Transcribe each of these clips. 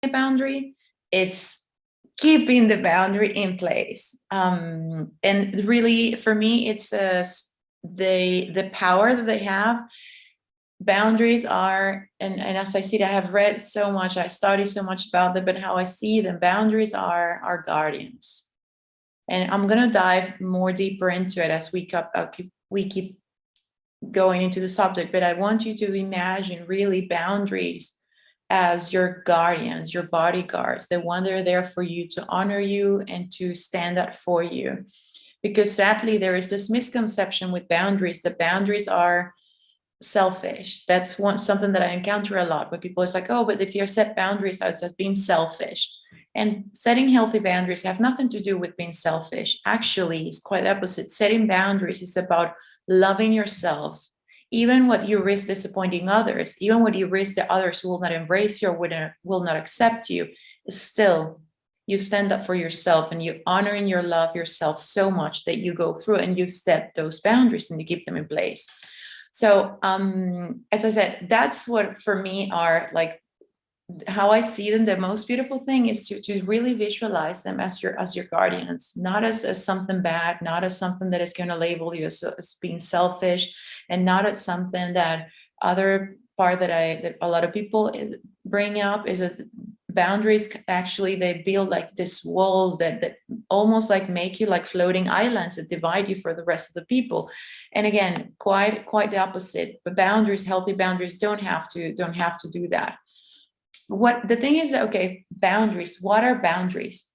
boundary, it's keeping the boundary in place. And really, for me, it's the power that they have. Boundaries are, and as I see it, I have read so much, I study so much about them, but how I see them, boundaries are our guardians. And I'm going to dive more deeper into it as we keep going into the subject, but I want you to imagine really boundaries as your guardians, your bodyguards, the one that are there for you, to honor you and to stand up for you. Because sadly, there is this misconception with boundaries, that boundaries are selfish. That's something that I encounter a lot, where people is like, oh, but if you set boundaries, it's just being selfish. And setting healthy boundaries have nothing to do with being selfish. Actually, it's quite the opposite. Setting boundaries is about loving yourself, even what you risk disappointing others, even what you risk that others will not embrace you or will not accept you, is still you stand up for yourself, and you honor and you love yourself so much that you go through and you set those boundaries and you keep them in place. So as I said, that's what for me are like how I see them. The most beautiful thing is to really visualize them as your guardians, not as something bad, not as something that is going to label you as being selfish, and not as something that other part that a lot of people bring up is that boundaries actually they build like this wall that almost like make you like floating islands that divide you for the rest of the people. And again, quite the opposite. But boundaries, healthy boundaries, don't have to do that. What the thing is, okay, boundaries, what are boundaries?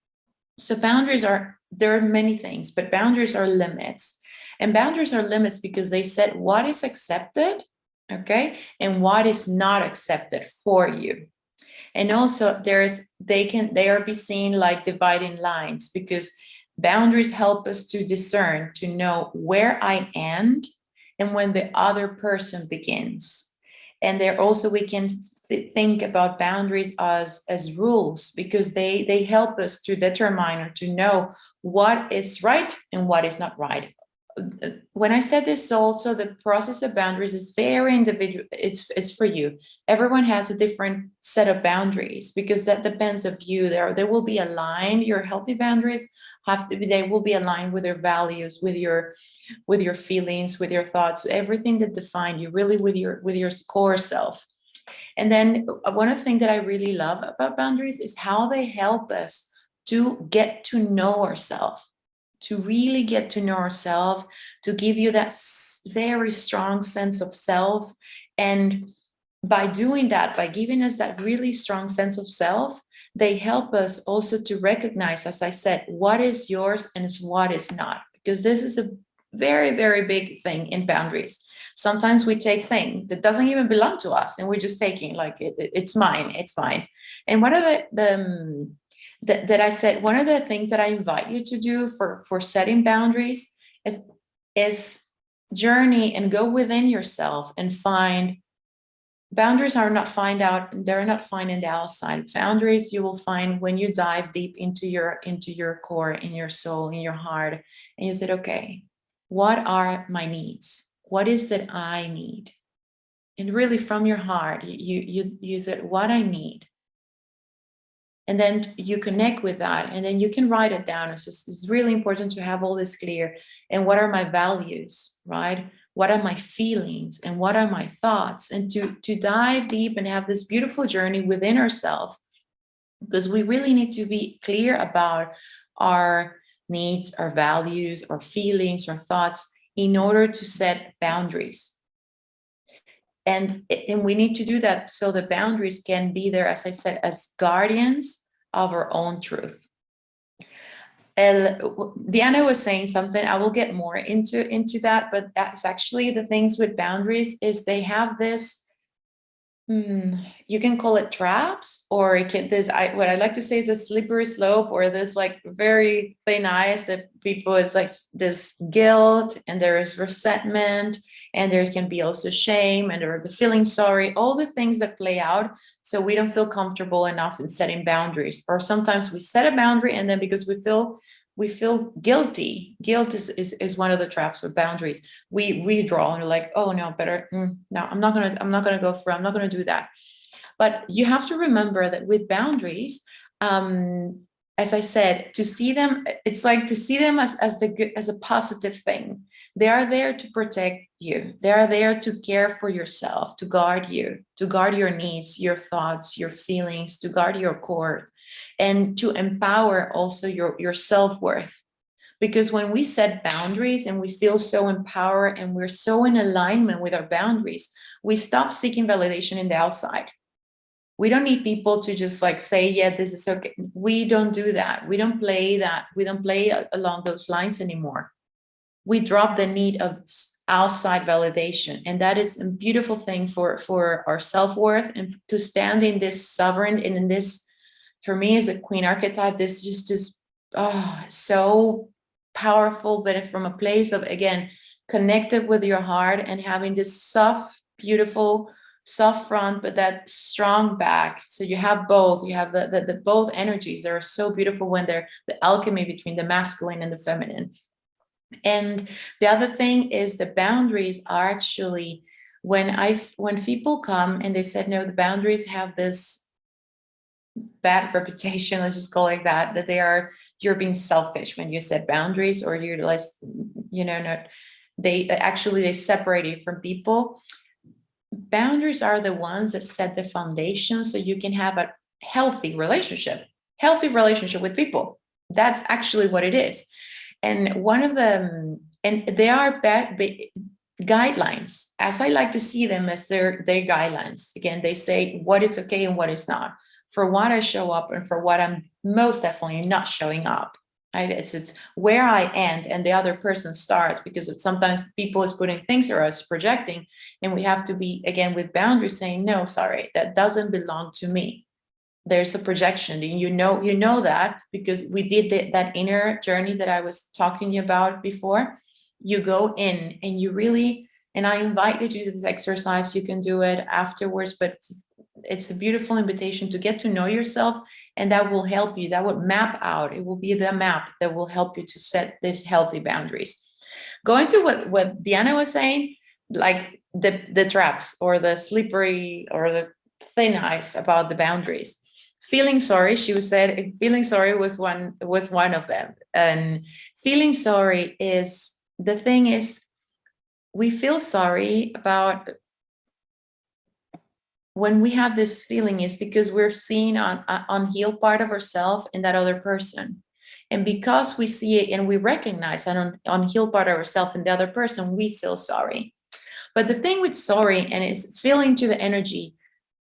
So boundaries there are many things, but boundaries are limits. And boundaries are limits because they set what is accepted, okay, and what is not accepted for you. And also they are be seen like dividing lines, because boundaries help us to discern, to know where I end and when the other person begins. And there also we can think about boundaries as rules, because they help us to determine or to know what is right and what is not right. When I said this, also the process of boundaries is very individual. It's for you. Everyone has a different set of boundaries, because that depends of you. There will be aligned. Your healthy boundaries they will be aligned with your values, with your feelings, with your thoughts, everything that define you, really with your core self. And then one of the things that I really love about boundaries is how they help us to get to know ourselves, to really get to know ourselves, to give you that very strong sense of self. And by doing that, by giving us that really strong sense of self, they help us also to recognize, as I said, what is yours and what is not. Because this is a very, very big thing in boundaries. Sometimes we take things that doesn't even belong to us, and we're just taking like it's mine, it's mine. And one of that I said, one of the things that I invite you to do for setting boundaries is journey and go within yourself and find. Boundaries are not they're not found in the outside. Boundaries you will find when you dive deep into your core, in your soul, in your heart, and you said, okay, what are my needs? What is that I need? And really from your heart, you said, what I need. And then you connect with that, and then you can write it down. It's really important to have all this clear. And what are my values, right? What are my feelings and what are my thoughts? And to dive deep and have this beautiful journey within ourselves, because we really need to be clear about our needs, our values, our feelings, our thoughts, in order to set boundaries. And we need to do that so the boundaries can be there, as I said, as guardians of our own truth. Diana was saying something, I will get more into that, but that's actually the things with boundaries is they have this, you can call it traps, or what I like to say is a slippery slope, or this like very thin ice that people, it's like this guilt, and there is resentment, and there can be also shame, and there the feeling sorry, all the things that play out. So we don't feel comfortable enough in setting boundaries, or sometimes we set a boundary, and then because we feel guilty. Guilt is one of the traps of boundaries. We withdraw and we're like, oh no, better, no, I'm not gonna go for it. I'm not gonna do that. But you have to remember that with boundaries, as I said, to see them, it's like to see them as the good, as a positive thing. They are there to protect you. They are there to care for yourself, to guard you, to guard your needs, your thoughts, your feelings, to guard your core, and to empower also your self-worth. Because when we set boundaries and we feel so empowered and we're so in alignment with our boundaries, we stop seeking validation in the outside. We don't need people to just like say, yeah, this is okay. We don't do that. We don't play that. We don't play along those lines anymore. We drop the need of outside validation. And that is a beautiful thing for our self-worth, and to stand in this sovereign and in this, for me as a queen archetype, this just is so powerful, but from a place of, again, connected with your heart and having this soft, beautiful, soft front, but that strong back. So you have both. You have the both energies. They're so beautiful when they're the alchemy between the masculine and the feminine. And the other thing is the boundaries are actually, when people come and they said, no, the boundaries have this bad reputation, let's just call it that you're being selfish when you set boundaries, or you're less, not, they separate you from people. Boundaries are the ones that set the foundation so you can have a healthy relationship with people. That's actually what it is. And one of them, and they are guidelines, as I like to see them as their guidelines. Again, they say what is okay and what is not, for what I show up and for what I'm most definitely not showing up. Right? It's where I end and the other person starts, because sometimes people is putting things or us projecting, and we have to be, again, with boundaries, saying, no, sorry, that doesn't belong to me. There's a projection, and you know that, because we did that inner journey that I was talking about before. You go in and you really, and I invite you to do this exercise. You can do it afterwards, but it's a beautiful invitation to get to know yourself, and that will help you. That would map out. It will be the map that will help you to set these healthy boundaries. Going to what Diana was saying, like the traps or the slippery or the thin ice about the boundaries. Feeling sorry, she said, feeling sorry was one of them. And feeling sorry is, the thing is, we feel sorry about, when we have this feeling, is because we're seeing on unhealed part of ourselves in that other person. And because we see it and we recognize an unhealed part of ourselves in the other person, we feel sorry. But the thing with sorry, and it's feeling to the energy,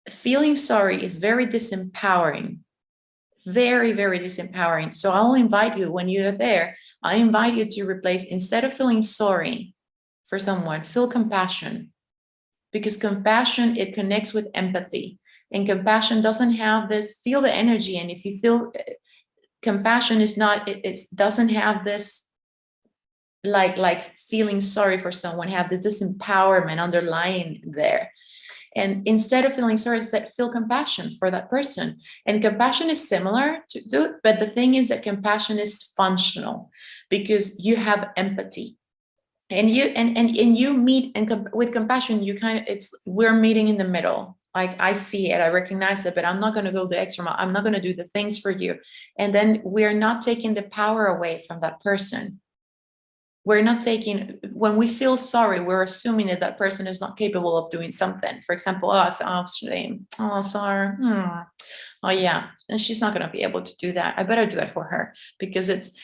feeling sorry is very disempowering, very, very disempowering. So I'll invite you, when you're there, I invite you to replace, instead of feeling sorry for someone, feel compassion. Because compassion, it connects with empathy, and compassion doesn't have this, feel the energy. And if you feel compassion is not, it doesn't have this, like feeling sorry for someone, have this empowerment underlying there. And instead of feeling sorry, it's that feel compassion for that person. And compassion is similar to do, but the thing is that compassion is functional, because you have empathy. And you meet, and with compassion, you kind of, we're meeting in the middle. Like, I see it, I recognize it, but I'm not going to go the extra mile. I'm not going to do the things for you. And then we're not taking the power away from that person. We're not taking, when we feel sorry, we're assuming that that person is not capable of doing something. For example, shame. Oh, sorry. Oh yeah, and she's not going to be able to do that. I better do it for her, because that's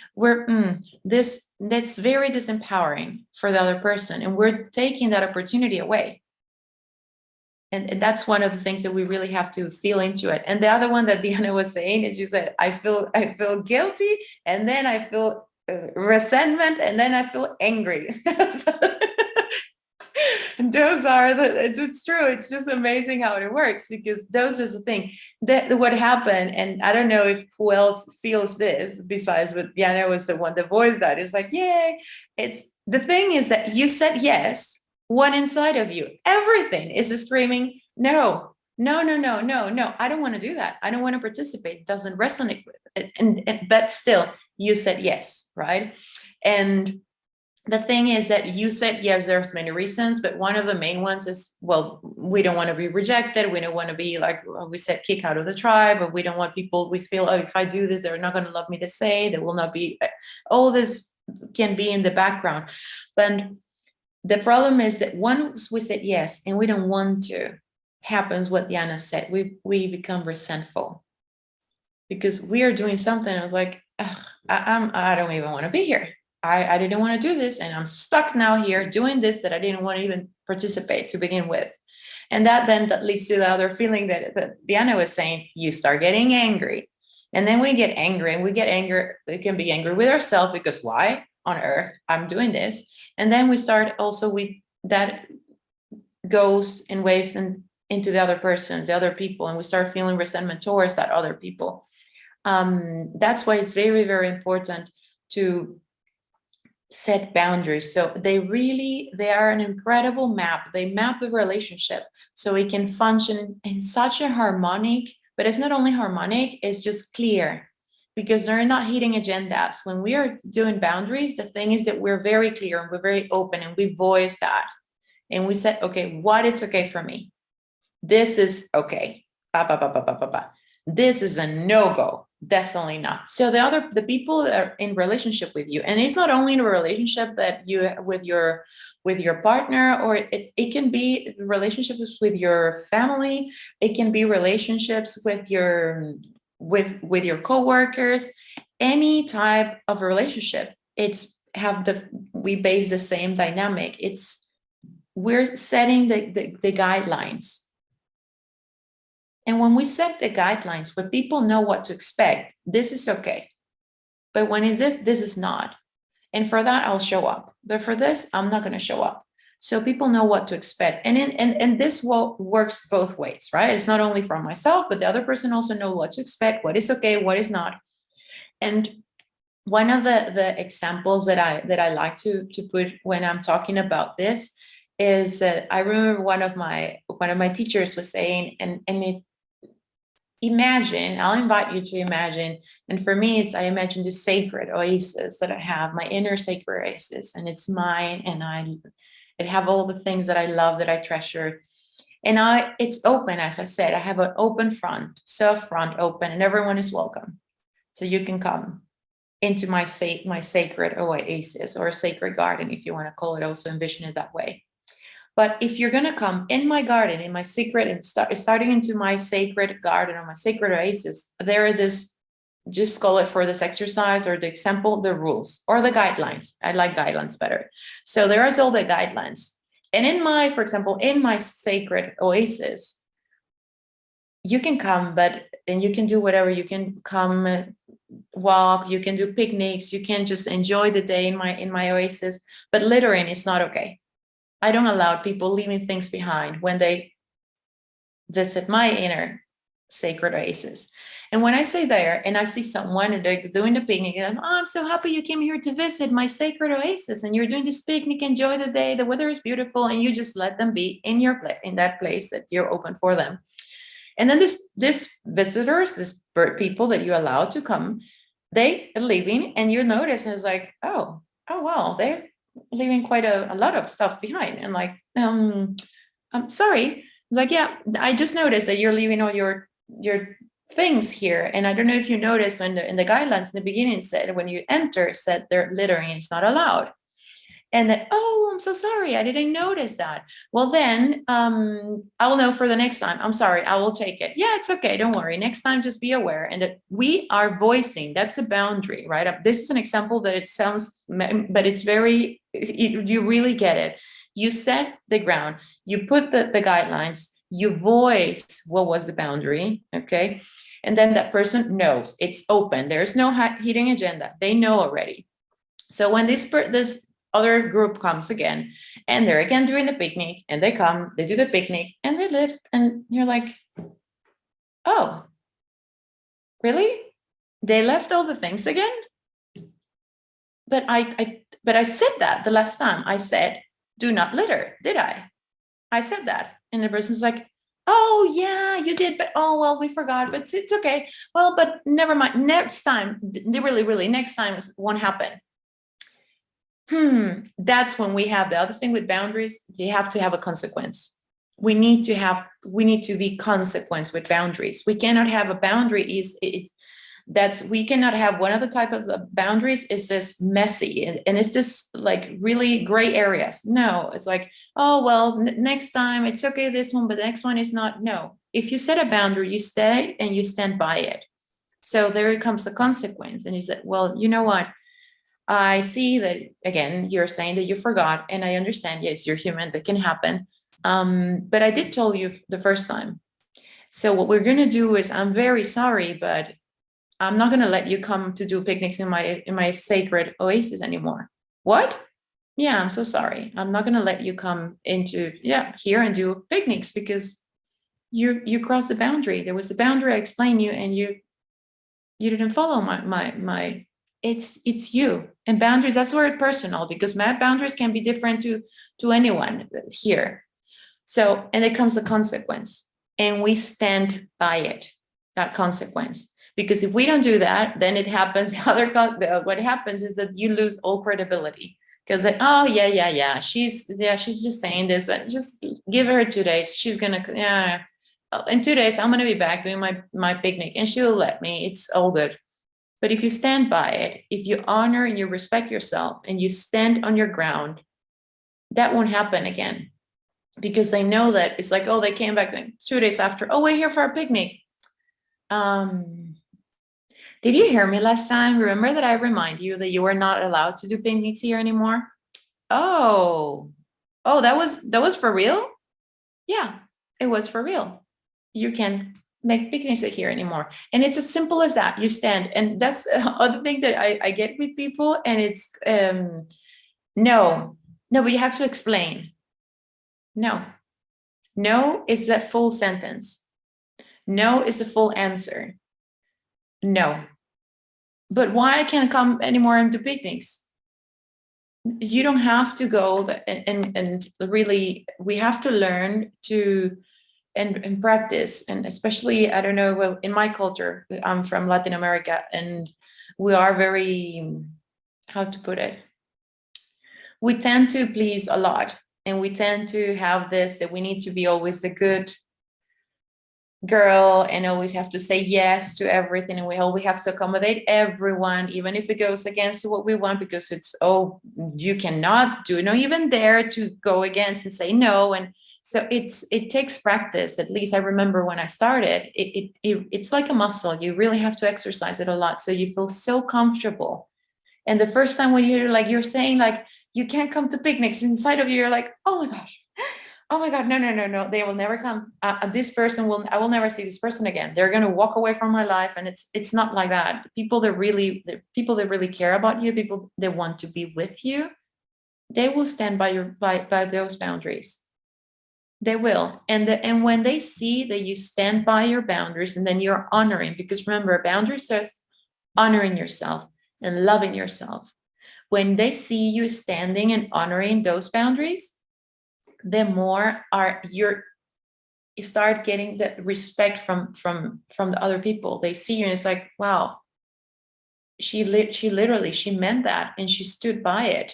very disempowering for the other person, and we're taking that opportunity away. And that's one of the things that we really have to feel into it. And the other one that Diana was saying is, she said, I feel guilty, and then I feel resentment, and then I feel angry. And those are it's true. It's just amazing how it works, because those is the thing that what happened. And I don't know if who else feels this besides, but Diana was the one that voiced that. It's like, yay. It's the thing is that you said yes, one inside of you, everything is screaming, no, no, no, no, no, no, I don't want to do that. I don't want to participate. It doesn't resonate with it. But still you said yes, right? And the thing is that you said, yes, there's many reasons, but one of the main ones is, well, we don't want to be rejected. We don't want to be, like we said, kicked out of the tribe, or we don't want people, we feel, oh, if I do this, they're not going to love me the same. They will not be, all this can be in the background. But the problem is that once we said yes, and we don't want to, happens what Diana said, we become resentful because we are doing something. I was like, I don't even want to be here. I didn't want to do this, and I'm stuck now here doing this that I didn't want to even participate to begin with. And that leads to the other feeling that Diana was saying, you start getting angry. And then we get angry, and we get angry. We can be angry with ourselves because why on earth I'm doing this? And then we start also, that goes in waves and into the other persons, the other people, and we start feeling resentment towards that other people. That's why it's very, very important to set boundaries. So they are an incredible map. They map the relationship so it can function in such a harmonic, but it's not only harmonic, it's just clear, because they're not hitting agendas. When we are doing boundaries, the thing is that we're very clear and we're very open, and we voice that. And we said, okay, what is okay for me? This is okay. This is a no-go. Definitely not. So the people that are in relationship with you, and it's not only in a relationship that you with your partner, or it can be relationships with your family. It can be relationships with your coworkers. Any type of relationship, we base the same dynamic. We're setting the guidelines. And when we set the guidelines, when people know what to expect, this is okay. But when is this is not. And for that, I'll show up. But for this, I'm not going to show up. So people know what to expect. And this works both ways, right? It's not only for myself, but the other person also knows what to expect, what is okay, what is not. And one of the examples that I like to put when I'm talking about this is that I remember one of my teachers was saying, imagine, I'll invite you to imagine, and for me, I imagine this sacred oasis that I have, my inner sacred oasis, and it's mine, and I have all the things that I love, that I treasure, and it's open, as I said, I have an open front, soft front open, and everyone is welcome. So you can come into my sacred oasis, or a sacred garden, if you want to call it, also envision it that way. But if you're going to come in my garden, in my secret, and starting into my sacred garden, or my sacred oasis, there are just call it for this exercise or the example, the rules or the guidelines. I like guidelines better. So there is all the guidelines. And for example, in my sacred oasis, you can come, and you can do whatever. You can come, walk, you can do picnics, you can just enjoy the day in my oasis, but littering is not okay. I don't allow people leaving things behind when they visit my inner sacred oasis. And when I say there, and I see someone and they're doing the picnic, and I'm so happy you came here to visit my sacred oasis, and you're doing this picnic, enjoy the day, the weather is beautiful, and you just let them be in that place that you're open for them. And then this visitors, this bird people that you allow to come, they are leaving, and you notice, and it's like, oh well, they're leaving quite a lot of stuff behind. And like, I'm sorry. Like, yeah, I just noticed that you're leaving all your things here. And I don't know if you noticed in the guidelines in the beginning said, when you enter, said their littering is not allowed. And then, oh, I'm so sorry, I didn't notice that. Well, then I will know for the next time. I'm sorry, I will take it. Yeah, it's okay, don't worry. Next time, just be aware. And that we are voicing, that's a boundary, right? This is an example that it sounds, but it's you really get it. You set the ground, you put the guidelines, you voice what was the boundary, okay? And then that person knows, it's open. There's no hidden agenda. They know already. So when this other group comes again, and they're again doing the picnic, and they do the picnic, and they lift, and you're like, oh, really? They left all the things again? But I said that the last time. I said, do not litter, did I? I said that. And the person's like, oh yeah, you did, but oh well, we forgot, but it's okay. Well, but never mind. Next time, really, next time it won't happen. That's when we have the other thing with boundaries. You have to have a consequence. We need to be consequence with boundaries. We cannot have a boundary we cannot have one of the type of boundaries is this messy and it's this like really gray areas. No, it's like, oh, well, next time it's okay, this one, but the next one is not. No, if you set a boundary, you stay and you stand by it. So there comes a consequence. And you said, well, you know what? I see that, again, you're saying that you forgot, and I understand, yes, you're human, that can happen. But I did tell you the first time. So what we're going to do is, I'm very sorry, but I'm not going to let you come to do picnics in my sacred oasis anymore. What? Yeah, I'm so sorry. I'm not going to let you come into here and do picnics because you crossed the boundary. There was a boundary I explained you, and you didn't follow my it's you. And boundaries, that's where it's personal, because my boundaries can be different to anyone here. So, and it comes a consequence, and we stand by it, that consequence. Because if we don't do that, then it happens. What happens is that you lose all credibility. Because like, oh yeah, she's just saying this. Just give her 2 days. She's gonna in 2 days I'm gonna be back doing my picnic, and she'll let me. It's all good. But if you stand by it, if you honor and you respect yourself and you stand on your ground, that won't happen again. Because they know that it's like, oh, they came back like 2 days after. Oh, we're here for a picnic. Did you hear me last time? Remember that I remind you that you were not allowed to do picnics here anymore? Oh, that was for real? Yeah, it was for real. You can make picnics here anymore. And it's as simple as that. You stand. And that's other thing that I get with people. And it's no, but you have to explain. No is a full sentence. No is a full answer. No. But why I can't come anymore and do picnics? You don't have to go and really, we have to learn to and practice. And especially, I don't know, well, in my culture, I'm from Latin America, and we are very, how to put it? We tend to please a lot, and we tend to have this, that we need to be always the good girl and always have to say yes to everything, and we always have to accommodate everyone, even if it goes against what we want, because it's, oh, you cannot do, no, even dare to go against and say no. And so it takes practice. At least I remember when I started, it's like a muscle. You really have to exercise it a lot, so you feel so comfortable. And the first time when you're saying like you can't come to picnics, inside of you you're like, oh my gosh, oh my God, no, they will never come. I will never see this person again. They're going to walk away from my life. And it's not like that. People that really care about you, people that want to be with you, they will stand by those boundaries. They will. And when they see that you stand by your boundaries, and then you're honoring, because remember, boundary says honoring yourself and loving yourself. When they see you standing and honoring those boundaries, the more you start getting the respect from the other people. They see you and it's like, wow, she meant that, and she stood by it.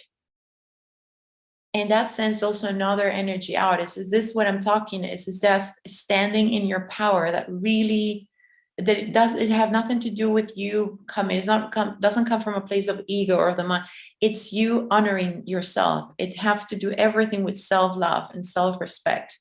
In that sense, also another energy out is this what I'm talking is just standing in your power, that really, that it have nothing to do with you coming. Doesn't come from a place of ego or the mind. It's you honoring yourself. It has to do everything with self-love and self-respect.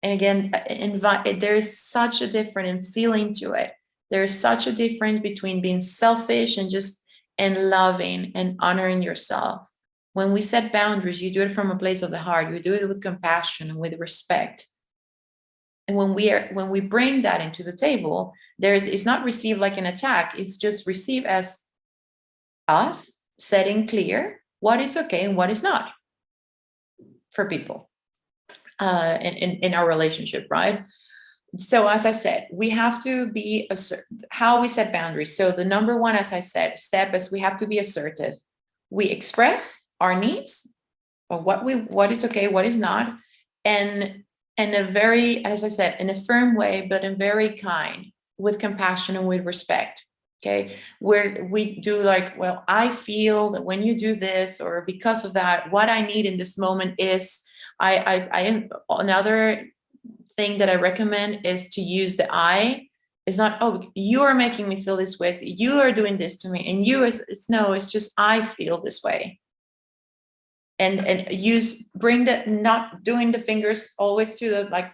And again, there is such a difference feeling to it. There is such a difference between being selfish and loving and honoring yourself. When we set boundaries, you do it from a place of the heart. You do it with compassion and with respect. And when we bring that into the table, it's not received like an attack. It's just received as us setting clear what is okay and what is not for people in our relationship, right? So as I said, we have to be how we set boundaries. So the number one, as I said, step is we have to be assertive. We express our needs, or what is okay, what is not, and in a very, as I said, in a firm way, but in very kind, with compassion and with respect. Okay, where we do like, well, I feel that when you do this, or because of that, what I need in this moment is, I another thing that I recommend is to use the I. It's not, oh, you are making me feel this way, you are doing this to me, and you is, it's no, it's just I feel this way. And use, bring the, not doing the fingers always to the like,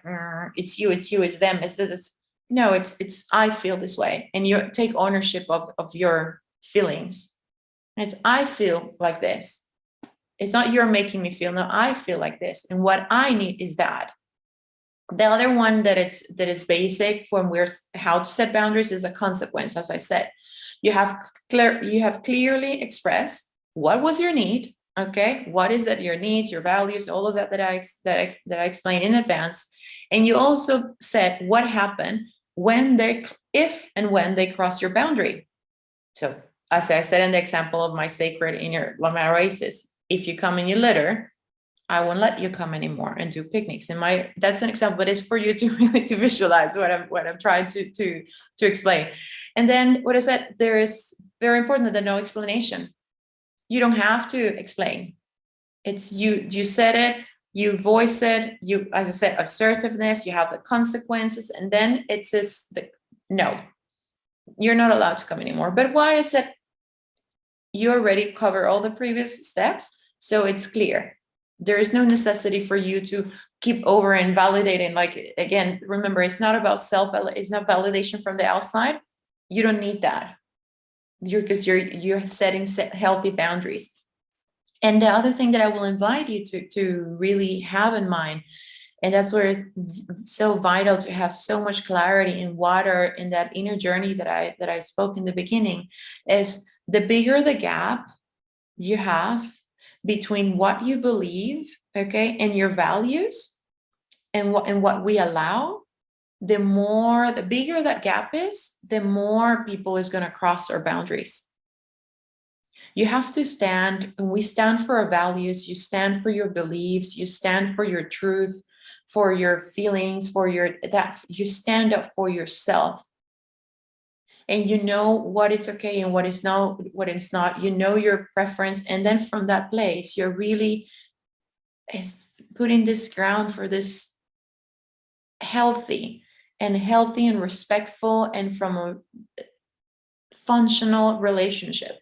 it's you, it's them, it's this. No, it's I feel this way, and you take ownership of your feelings. It's I feel like this. It's not you're making me feel, no, I feel like this, and what I need is that. The other one that is basic when we're how to set boundaries is a consequence. As I said, you have clearly expressed what was your need. Okay, what is that, your needs, your values, all of that that I explained in advance. And you also said what happened when they, if and when they cross your boundary. So as I said in the example of my sacred inner my oasis, if you come and you litter, I won't let you come anymore and do picnics. And my, that's an example, but it's for you to really to visualize what I'm trying to explain. And then what is that? There is very important that no explanation. You don't have to explain. It's you said it, you voice it, you, as I said, assertiveness, you have the consequences, and then it says the, no, you're not allowed to come anymore. But why is it? You already cover all the previous steps, so it's clear. There is no necessity for you to keep over and validating. Like, again, remember, it's not about it's not validation from the outside. You don't need that. Because you're setting healthy boundaries. And the other thing that I will invite you to really have in mind, and that's where it's so vital to have so much clarity in what are in that inner journey that I spoke in the beginning, is the bigger the gap you have between what you believe, okay, and your values, and what we allow, the bigger that gap is, the more people is going to cross our boundaries. You have to stand, and we stand for our values, you stand for your beliefs, you stand for your truth, for your feelings, for your, that you stand up for yourself. And you know what is okay and what is not, you know your preference. And then from that place, you're really putting this ground for this healthy and respectful and from a functional relationship.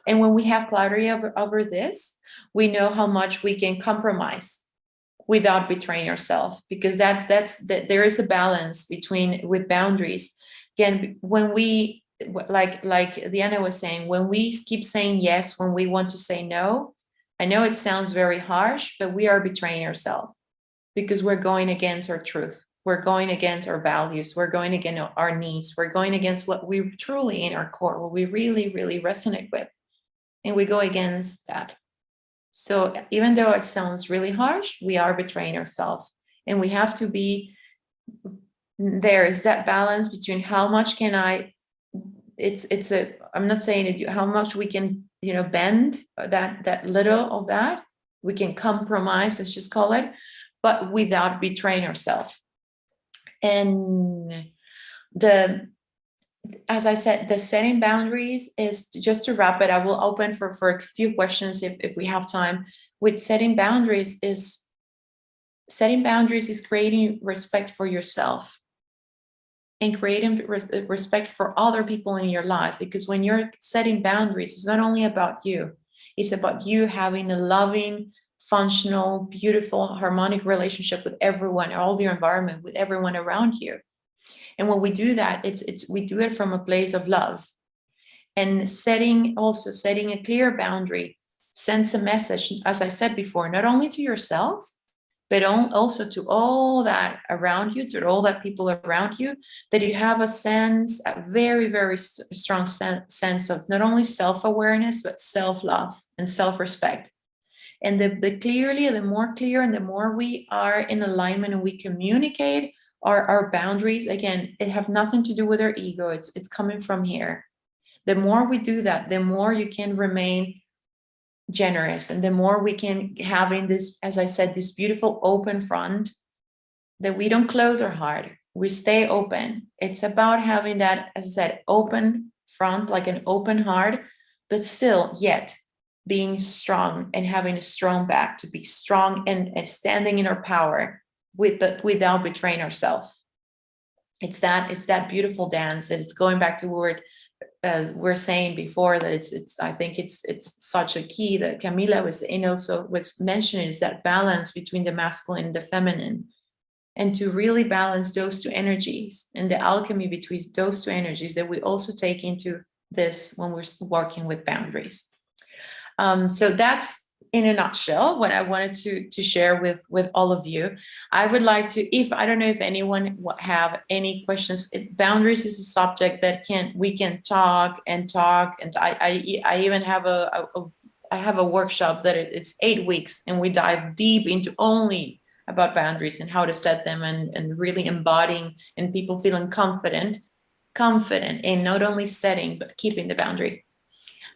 And when we have clarity over this, we know how much we can compromise without betraying ourselves, because that's there is a balance between, with boundaries. Again, when we, like Diana was saying, when we keep saying yes when we want to say no, I know it sounds very harsh, but we are betraying ourselves, because we're going against our truth, we're going against our values, we're going against our needs, we're going against what we truly in our core, what we really resonate with, and we go against that. So even though it sounds really harsh, we are betraying ourselves, and we have to be, there is that balance between how much can I, I'm not saying how much we can, bend that little of that, we can compromise, let's just call it, but without betraying ourselves. And as I said, the setting boundaries is, just to wrap it, I will open for a few questions if we have time. With setting boundaries is creating respect for yourself and creating respect for other people in your life. Because when you're setting boundaries, it's not only about you, it's about you having a loving, functional, beautiful, harmonic relationship with everyone, all your environment, with everyone around you. And when we do that, we do it from a place of love. And setting a clear boundary sends a message, as I said before, not only to yourself, but also to all that around you, to all that people around you, that you have a very strong sense of not only self-awareness, but self-love and self-respect. And the more clear and the more we are in alignment and we communicate our boundaries, again, it have nothing to do with our ego. It's coming from here. The more we do that, the more you can remain generous, and the more we can have in this, as I said, this beautiful open front, that we don't close our heart. we stay open. It's about having that, as I said, open front, like an open heart, but still yet being strong and having a strong back to be strong and standing in our power but without betraying ourselves. It's that beautiful dance. It's going back to what we're saying before, that it's I think it's such a key that Camila was, and also was mentioning, is that balance between the masculine and the feminine, and to really balance those two energies and the alchemy between those two energies that we also take into this when we're working with boundaries. So that's in a nutshell what I wanted to share with all of you. I would like to, if I don't know if anyone have any questions. Boundaries is a subject that we can talk, and I even have I have a workshop that it's 8 weeks, and we dive deep into only about boundaries and how to set them, and really embodying and people feeling confident in not only setting but keeping the boundary.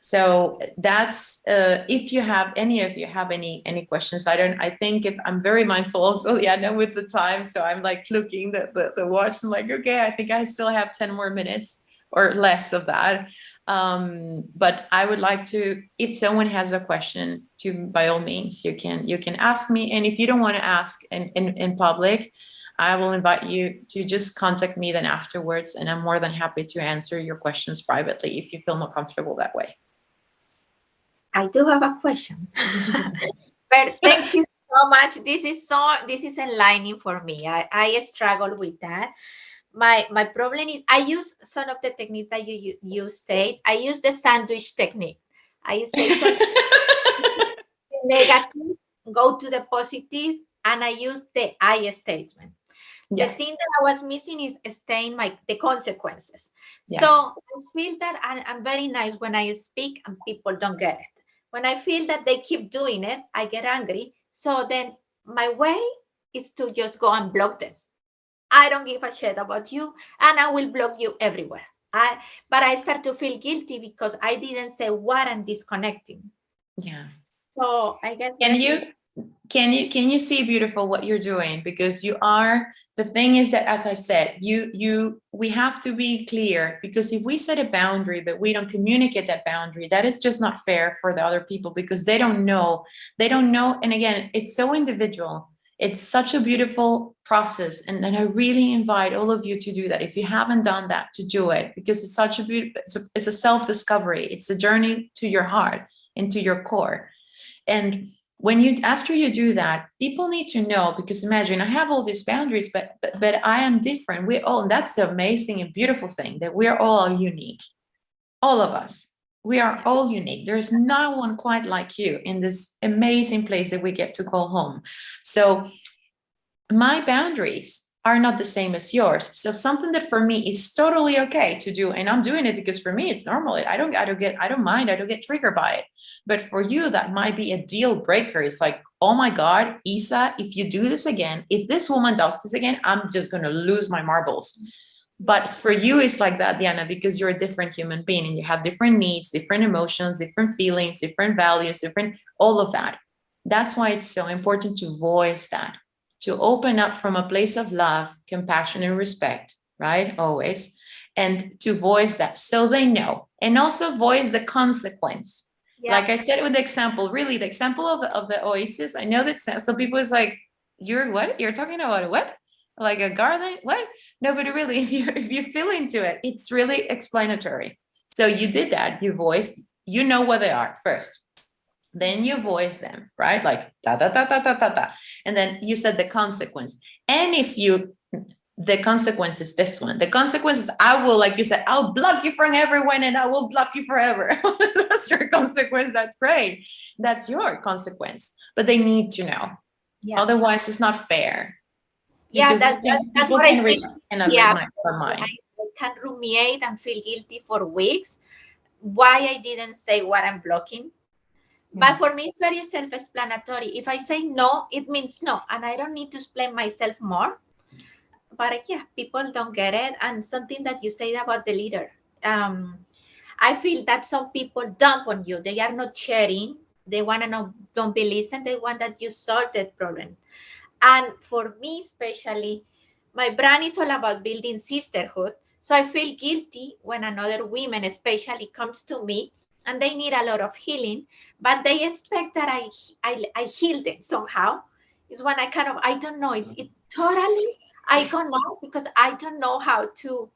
So that's if you have any questions. I think if I'm very mindful also, yeah, no, with the time. So I'm like looking the watch and like, okay, I think I still have 10 more minutes or less of that. But I would like to, if someone has a question, to by all means you can ask me. And if you don't want to ask in public, I will invite you to just contact me then afterwards, and I'm more than happy to answer your questions privately if you feel more comfortable that way. I do have a question. But thank you so much. This is enlightening for me. I struggle with that. My problem is I use some of the techniques that you state. I use the sandwich technique. I say something negative, go to the positive, and I use the I statement. The Yeah. thing that I was missing is staying the consequences. Yeah. So I feel that I'm very nice when I speak and people don't get it. When I feel that they keep doing it, I get angry. So then my way is to just go and block them. I don't give a shit about you, and I will block you everywhere. But I start to feel guilty because I didn't say what I'm disconnecting. Yeah. So I guess Can maybe you see, beautiful, what you're doing? Because you are, the thing is that, as I said, we have to be clear, because if we set a boundary but we don't communicate that boundary, that is just not fair for the other people, because they don't know. And again, it's so individual. It's such a beautiful process, and I really invite all of you to do that. If you haven't done that, to do it, because it's such a beautiful, it's a self-discovery. It's a journey to your heart and to your core. And after you do that, people need to know, because imagine, I have all these boundaries, but I am different. We all, and that's the amazing and beautiful thing, that we're all unique. All of us. We are all unique. There's no one quite like you in this amazing place that we get to call home. So my boundaries are not the same as yours. So something that for me is totally okay to do, and I'm doing it because for me it's normal. I don't mind. I don't get triggered by it. But for you, that might be a deal breaker. It's like, oh my God, Issa, if you do this again, if this woman does this again, I'm just gonna lose my marbles. But for you, it's like that, Diana, because you're a different human being and you have different needs, different emotions, different feelings, different values, different all of that. That's why it's so important to voice that, to open up from a place of love, compassion, and respect, right? Always. And to voice that so they know. And also voice the consequence. yeah. Like I said with the example, really, the example of the oasis, I know that some people is like, you're what? You're talking about what? Like a garden? What? No, but really, if you feel into it, it's really explanatory. So you did that, you voiced, you know what they are first. Then you voice them, right? Like da da da da da da da. And then you said the consequence. And if you, the consequence is this one. The consequence is, I will, like you said, I'll block you from everyone and I will block you forever. That's your consequence. That's great. That's your consequence. But they need to know. Yeah. Otherwise, it's not fair. Yeah, Because that's people what I can read think. and read Yeah, my mind. I can ruminate and feel guilty for weeks why I didn't say what I'm blocking. But for me, it's very self-explanatory. If I say no, it means no, and I don't need to explain myself more. But yeah, people don't get it. And something that you said about the leader, I feel that some people dump on you. They are not sharing. They want to know, don't be listened. They want that you solve that problem. And for me, especially, My brand is all about building sisterhood. So I feel guilty when another women especially comes to me and they need a lot of healing, but they expect that I heal them somehow. Is when I don't know, it totally, I don't know, because I don't know how to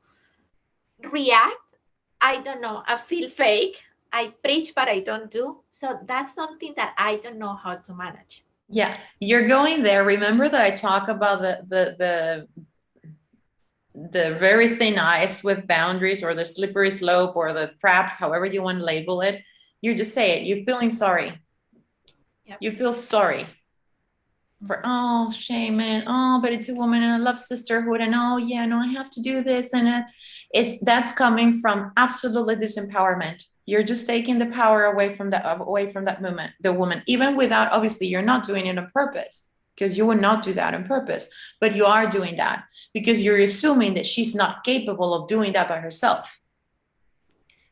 react. I don't know, I feel fake. I preach, but I don't do. So that's something that I don't know how to manage. Yeah, you're going there. Remember that I talk about the very thin ice with boundaries, or the slippery slope, or the traps, however you want to label it. You just say it. You're feeling sorry. Yep. You feel sorry for, oh, shame, and oh, but it's a woman and I love sisterhood, and oh yeah, no, I have to do this, and that's coming from absolutely disempowerment. You're just taking the power away from that moment, the woman, even without, obviously you're not doing it on purpose, because you would not do that on purpose, but you are doing that because you're assuming that she's not capable of doing that by herself.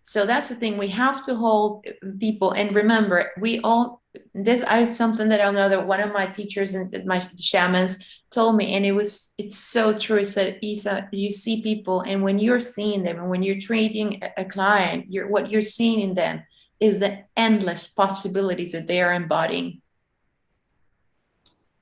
So that's the thing, we have to hold people, and remember, we all, this is something that I know that one of my teachers and my shamans told me, and it's so true. It said, Issa, you see people, and when you're seeing them, and when you're treating a client, what you're seeing in them is the endless possibilities that they are embodying.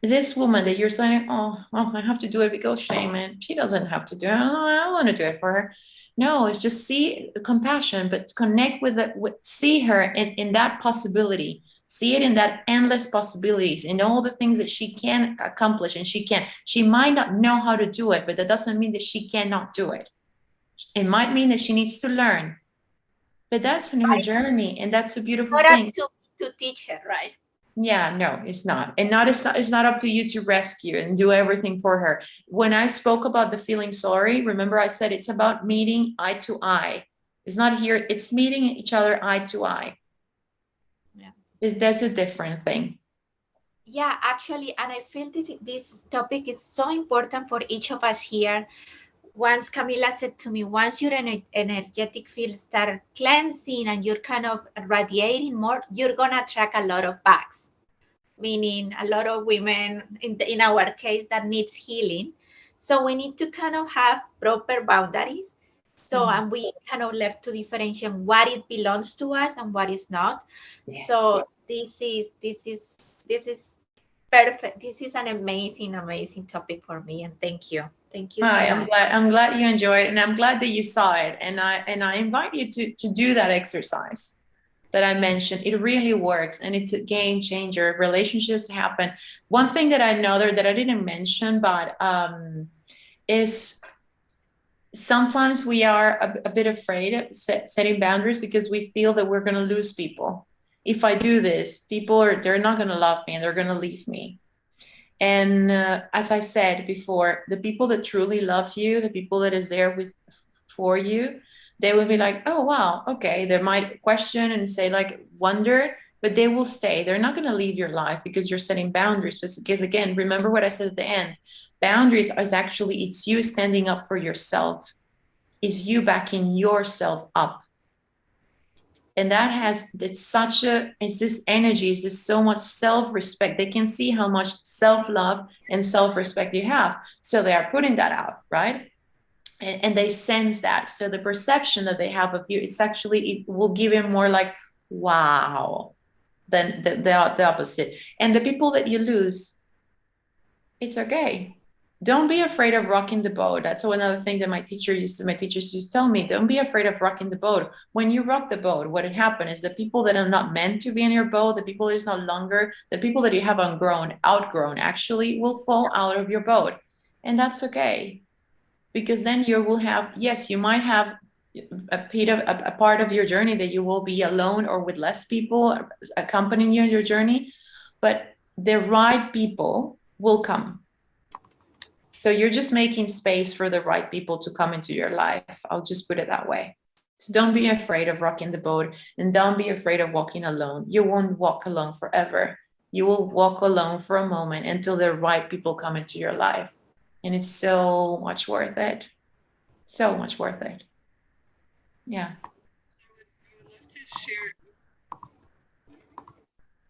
This woman that you're saying, oh, I have to do it because shaman, she doesn't have to do it. Oh, I want to do it for her. No, it's just see compassion, but connect with it, see her in that possibility, see it in that endless possibilities, in all the things that she can accomplish, and she might not know how to do it, but that doesn't mean that she cannot do it. It might mean that she needs to learn, but that's in her journey, and that's a beautiful Not up thing. to teach her, right? Yeah, no, it's not. And it's not up to you to rescue and do everything for her. When I spoke about the feeling sorry, remember I said it's about meeting eye to eye. It's not here, it's meeting each other eye to eye. Yeah. That's a different thing. Yeah, actually, and I feel this topic is so important for each of us here. Once Camila said to me, once your energetic field start cleansing and you're kind of radiating more, you're gonna attract a lot of backs, meaning a lot of women in our case that needs healing. So we need to kind of have proper boundaries. So and we kind of left to differentiate what it belongs to us and what is not. Yes. So this is perfect. This is an amazing topic for me, and thank you. Thank you so Hi, much. I'm glad you enjoyed it, and I'm glad that you saw it. And I invite you to do that exercise that I mentioned. It really works, and it's a game changer. Relationships happen. One thing that I know that I didn't mention, but is sometimes we are a bit afraid of setting boundaries because we feel that we're going to lose people. If I do this, they're not going to love me and they're going to leave me. And as I said before, the people that truly love you, the people that is there for you, they will be like, oh wow, okay. They might question and say like wonder, but they will stay. They're not going to leave your life because you're setting boundaries. Because again, remember what I said at the end. Boundaries is actually, it's you standing up for yourself, is you backing yourself up. And that has, it's this energy, it's this so much self-respect. They can see how much self-love and self-respect you have. So they are putting that out, right? And they sense that. So the perception that they have of you, it's actually, it will give them more like, wow, than the opposite. And the people that you lose, it's okay. Don't be afraid of rocking the boat. That's another thing that my teachers used to tell me. Don't be afraid of rocking the boat. When you rock the boat, what had happened is the people that are not meant to be in your boat, the people that is no longer, the people that you have outgrown actually will fall out of your boat. And that's okay. Because then you will have, yes, you might have a part of your journey that you will be alone or with less people accompanying you on your journey, but the right people will come. So you're just making space for the right people to come into your life. I'll just put it that way. So don't be afraid of rocking the boat, and don't be afraid of walking alone. You won't walk alone forever. You will walk alone for a moment until the right people come into your life. And it's so much worth it. So much worth it. Yeah. I would love to share.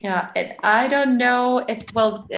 Yeah. And I don't know if, well,